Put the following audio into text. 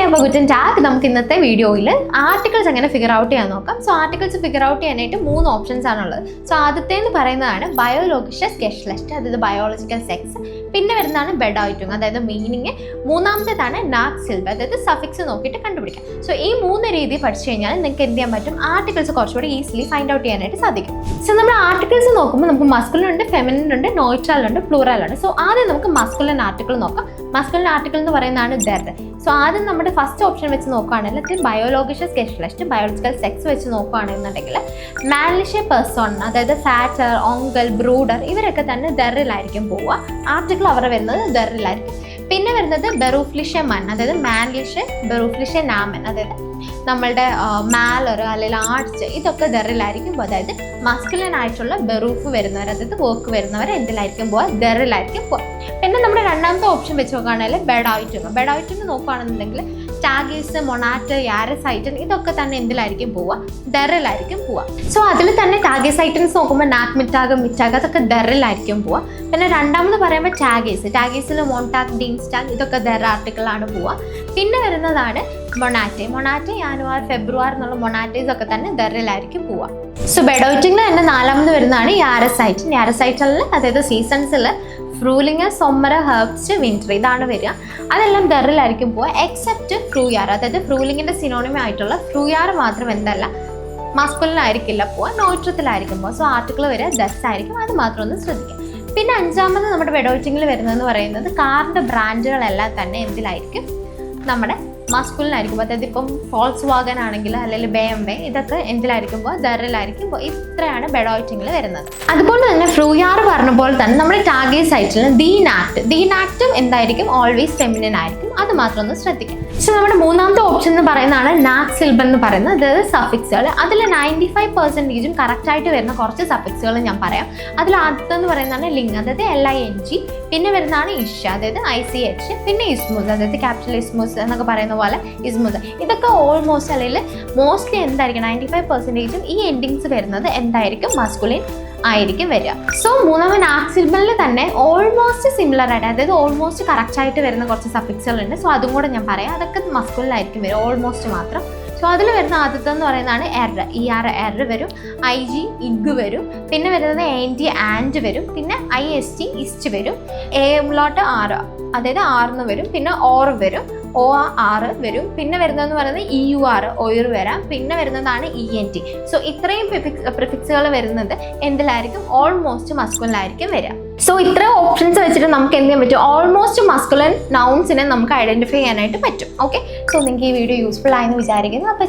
അപ്പോൾ good tag. നമുക്ക് ഇന്നത്തെ വീഡിയോയിൽ ആർട്ടിക്കിൾസ് എങ്ങനെ ഫിഗർ ഔട്ട് ചെയ്യാൻ നോക്കാം. സോ ആർട്ടിക്കിൾസ് ഫിഗർ ഔട്ട് ചെയ്യാനായിട്ട് 3 ഓപ്ഷൻസ് ആണുള്ളത്. സോ ആദ്യത്തേന്ന് പറയുന്നതാണ് ബയോലോജിക്കസ് ഗെഷ്ലെസ്റ്റ്, അതായത് ബയോളജിക്കൽ സെക്സ്. പിന്നെ വരുന്നതാണ് ബെഡോയിറ്റിംഗ്, അതായത് മീനിങ്. മൂന്നാമത്തേതാണ് നാക് സിൽബ്, അതായത് സഫിക്സ് നോക്കിയിട്ട് കണ്ടുപിടിക്കാം. സോ ഈ 3 രീതി പഠിച്ചു കഴിഞ്ഞാൽ നിങ്ങൾക്ക് എന്ത് ചെയ്യാൻ പറ്റും, ആർട്ടിക്കിൾസ് കുറച്ചുകൂടി ഈസിലി ഫൈൻഡ് ഔട്ട് ചെയ്യാനായിട്ട് സാധിക്കും. സോ നമ്മൾ ആർട്ടിക്കിൾസ് നോക്കുമ്പോൾ നമുക്ക് മസ്കുലിൻ ഉണ്ട്, ഫെമിനിൻ ഉണ്ട്, നോയിട്രൽ ഉണ്ട്, പ്ലൂറൽ ഉണ്ട്. സോ ആദ്യം നമുക്ക് മസ്കുലിൻ ആർട്ടിക്കിൾ നോക്കാം. മസ്കുലിൻ ആർട്ടിക്കിൾ എന്ന് പറയുന്നതാണ് ദർ. സോ ആദ്യം നമ്മുടെ ഫസ്റ്റ് ഓപ്ഷൻ വെച്ച് നോക്കുകയാണെങ്കിൽ ബയോലോജിക്കസ് ഗെഷ്ലെസ്റ്റ്, ബയോളജിക്കൽ സെക്സ് വെച്ച് നോക്കുകയാണെന്നുണ്ടെങ്കിൽ മാൻലിഷെ പേഴ്സൺ, അതായത് ഫാറ്റർ, ഓങ്കൽ, ബ്രൂഡർ ഇവരൊക്കെ തന്നെ ദറിലായിരിക്കും പോവുക. ആർട്ടിക്കിൾ അവരുടെ വരുന്നത് ദറിലായിരിക്കും. പിന്നെ വരുന്നത് ബെറൂഫ്ലിഷെ മൻ, അതായത് മാൻലിഷെ, ബെറൂഫ്ലിഷെ നാമൻ, അതായത് നമ്മളുടെ മാലർ അല്ലെങ്കിൽ ആർട്സ് ഇതൊക്കെ ദറിലായിരിക്കും പോകുക. അതായത് മസ്കുലിൻ ആയിട്ടുള്ള ബെറൂഫ് വരുന്നവർ, അതായത് വർക്ക് വരുന്നവർ എന്തിലായിരിക്കും പോവുക, ദറിലായിരിക്കും പോവുക. പിന്നെ നമ്മുടെ രണ്ടാമത്തെ ഓപ്ഷൻ വെച്ച് നോക്കുകയാണെങ്കിൽ ബെഡോയിറ്റിംഗ്. ബെഡോയിറ്റിംഗ് നോക്കുകയാണെന്നുണ്ടെങ്കിൽ ടാഗീസ്, മൊണാറ്റ്, യാരസൈറ്റൻ ഇതൊക്കെ തന്നെ എന്തിലായിരിക്കും പോവുക, ദറിലായിരിക്കും പോവുക. സോ അതിൽ തന്നെ ടാഗസൈറ്റൻസ് നോക്കുമ്പോൾ നാക്, മിറ്റാഗ് അതൊക്കെ ദറിലായിരിക്കും പോവുക. പിന്നെ രണ്ടാമത് പറയുമ്പോൾ ടാഗീസിൽ മോൺടാക്, ഡീൻസ്റ്റാഗ് ഇതൊക്കെ ദർ ആർട്ടിക്കിളാണ് പോവുക. പിന്നെ വരുന്നതാണ് മൊണാറ്റ്, യാനുവാർ, ഫെബ്രുവാർ എന്നുള്ള മൊണാറ്റീസ് ഒക്കെ തന്നെ ദറിലായിരിക്കും പോവുക. സോ ബെഡോയിറ്റിംഗിൽ തന്നെ നാലാമത് വരുന്നതാണ് യാരസൈറ്റനിൽ, അതായത് സീസൺസിൽ ഫ്രൂലിംഗ്, സമ്മർ, ഹെർബ്സ്, വിന്റർ ഇതാണ് വരിക. അതെല്ലാം ദറിലായിരിക്കും പോവുക എക്സെപ്റ്റ് ഫ്രൂയാർ, അതായത് ഫ്രൂലിങ്ങിൻ്റെ സിനോണിമി ആയിട്ടുള്ള ഫ്രൂയാർ മാത്രം എന്തല്ല മസ്കുലിനായിരിക്കില്ല പോവുക, നോയിട്രത്തിലായിരിക്കും പോവുക. സോ ആർട്ടിക്കിൾ വരിക ദസ് ആയിരിക്കും, അത് മാത്രം ഒന്ന് ശ്രദ്ധിക്കാം. പിന്നെ അഞ്ചാമത് നമ്മുടെ ബെഡോയിറ്റിംഗിൽ വരുന്നതെന്ന് പറയുന്നത് കാറിൻ്റെ ബ്രാൻഡുകളെല്ലാം തന്നെ എന്തിലായിരിക്കും, നമ്മുടെ മസ്കുലിനായിരിക്കും. അതായത് ഇപ്പം ഫോൾക്സ് വാഗൻ ആണെങ്കിൽ അല്ലെങ്കിൽ BMW ഇതൊക്കെ എന്തിലായിരിക്കുമ്പോൾ ദറിലായിരിക്കും. ഇത്രയാണ് ബെഡോയിറ്റിംഗിൽ വരുന്നത്. അതുപോലെ തന്നെ ഫ്രൂയാർ പറഞ്ഞ പോലെ തന്നെ നമ്മുടെ ടാഗസൈറ്റിൽ ദീനാക്റ്റും എന്തായിരിക്കും, ഓൾവേസ് ഫെമിനിൻ ആയിരിക്കും, അത് മാത്രം ഒന്ന് ശ്രദ്ധിക്കാം. പക്ഷെ നമ്മുടെ മൂന്നാമത്തെ ഓപ്ഷൻ എന്ന് പറയുന്നതാണ് നാക് സിൽബ് എന്ന് പറയുന്നത്, അതായത് സഫിക്സുകൾ. അതിൽ 95% കറക്റ്റായിട്ട് വരുന്ന കുറച്ച് സഫിക്സുകൾ ഞാൻ പറയാം. അതിൽ ആദ്യത്തെന്ന് പറയുന്നതാണ് ലിംഗ്, അതായത് LING. പിന്നെ വരുന്നതാണ് ഇഷ, അതായത് ICH. പിന്നെ ഇസ്മുസ്, അതായത് ക്യാപിറ്റൽ ഇസ്മുസ് എന്നൊക്കെ പറയുന്ന പോലെ ഇസ്മുസ്. ഇതൊക്കെ ഓൾമോസ്റ്റ് അല്ലെങ്കിൽ മോസ്റ്റ്ലി എന്തായിരിക്കും 95% ഈ എൻഡിങ്സ് വരുന്നത് എന്തായിരിക്കും, മസ്കുലിൻ ആയിരിക്കും വരിക. സോ മൂന്നാമത് നാക് സിൽബിൽ തന്നെ ഓൾമോസ്റ്റ് സിമിലർ ആയിട്ട്, അതായത് ഓൾമോസ്റ്റ് കറക്റ്റ് ആയിട്ട് വരുന്ന കുറച്ച് സഫിക്സുകളുണ്ട്. സോ അതും കൂടെ ഞാൻ പറയാം. അതൊക്കെ മസ്കുലിനായിരിക്കും വരും, ഓൾമോസ്റ്റ് മാത്രം. സോ അതിൽ വരുന്ന ആദ്യത്തെ എന്ന് പറയുന്നതാണ് ER വരും, IG ഇഗ് വരും. പിന്നെ വരുന്നത് ANT ആൻഡ് വരും. പിന്നെ IST ഇസ്റ്റ് വരും. AMലോട്ട് R, അതായത് ആർന്ന് വരും. പിന്നെ ഓർ വരും, OR വരും. പിന്നെ വരുന്നതെന്ന് പറയുന്നത് EUR ഒയർ വരാം. പിന്നെ വരുന്നതാണ് ENT. സോ ഇത്രയും പ്രിഫിക്സുകൾ വരുന്നത് എന്തിലായിരിക്കും, ഓൾമോസ്റ്റ് മസ്കുലിനായിരിക്കും വരിക. സോ ഇത്ര ഓപ്ഷൻസ് വെച്ചിട്ട് നമുക്ക് എന്ത് ചെയ്യാൻ പറ്റും, ഓൾമോസ്റ്റ് മസ്കുലിൻ നൗൺസിനെ നമുക്ക് ഐഡന്റിഫൈ ചെയ്യാനായിട്ട് പറ്റും. ഓക്കെ, സോ നിങ്ങൾക്ക് ഈ വീഡിയോ യൂസ്ഫുൾ ആയെന്ന് വിചാരിക്കുന്നു. അപ്പോൾ